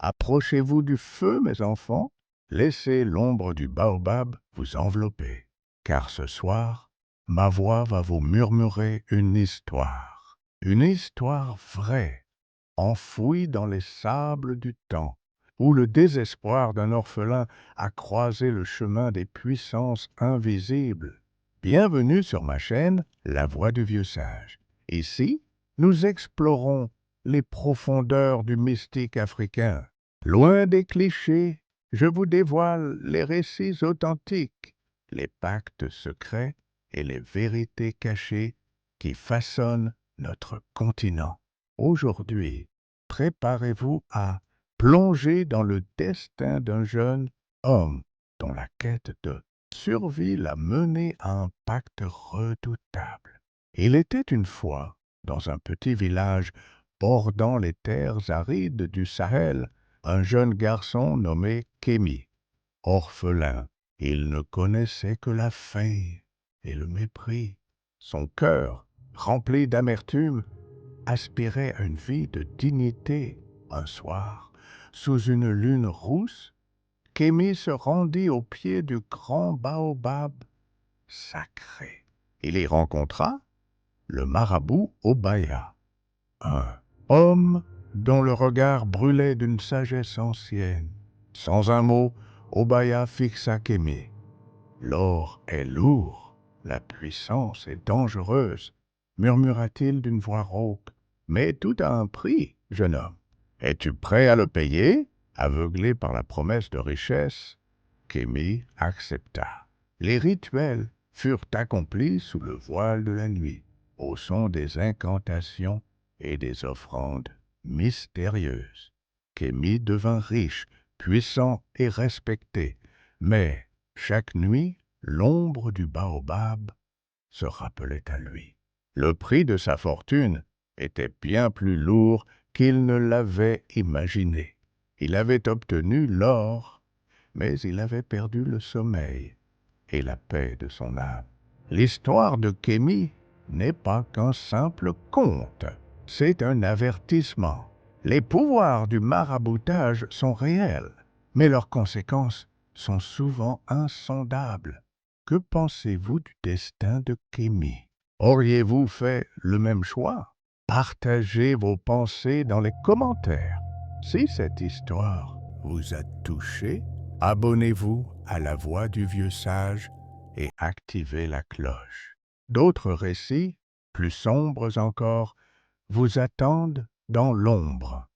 Approchez-vous du feu, mes enfants. Laissez l'ombre du baobab vous envelopper. Car ce soir, ma voix va vous murmurer une histoire. Une histoire vraie, enfouie dans les sables du temps, où le désespoir d'un orphelin a croisé le chemin des puissances invisibles. Bienvenue sur ma chaîne, La Voix du Vieux Sage. Ici, nous explorons les profondeurs du mystique africain. Loin des clichés, je vous dévoile les récits authentiques, les pactes secrets et les vérités cachées qui façonnent notre continent. Aujourd'hui, préparez-vous à plonger dans le destin d'un jeune homme dont la quête de survie l'a mené à un pacte redoutable. Il était une fois, dans un petit village bordant les terres arides du Sahel, un jeune garçon nommé Kémy. Orphelin, il ne connaissait que la faim et le mépris. Son cœur, rempli d'amertume, aspirait à une vie de dignité. Un soir, sous une lune rousse, Kémy se rendit au pied du grand baobab sacré. Il y rencontra le marabout Obaya, un homme dont le regard brûlait d'une sagesse ancienne. Sans un mot, Obaya fixa Kémy. L'or est lourd, la puissance est dangereuse, murmura-t-il d'une voix rauque. Mais tout a un prix, jeune homme. Es-tu prêt à le payer? Aveuglé par la promesse de richesse, Kémy accepta. Les rituels furent accomplis sous le voile de la nuit, au son des incantations et des offrandes mystérieuses. Kémy devint riche, puissant et respecté, mais chaque nuit, l'ombre du baobab se rappelait à lui. Le prix de sa fortune était bien plus lourd qu'il ne l'avait imaginé. Il avait obtenu l'or, mais il avait perdu le sommeil et la paix de son âme. L'histoire de Kémy n'est pas qu'un simple conte, c'est un avertissement. Les pouvoirs du maraboutage sont réels, mais leurs conséquences sont souvent insondables. Que pensez-vous du destin de Kémy? Auriez-vous fait le même choix? Partagez vos pensées dans les commentaires. Si cette histoire vous a touché, abonnez-vous à La Voix du Vieux Sage et activez la cloche. D'autres récits, plus sombres encore, vous attendent dans l'ombre.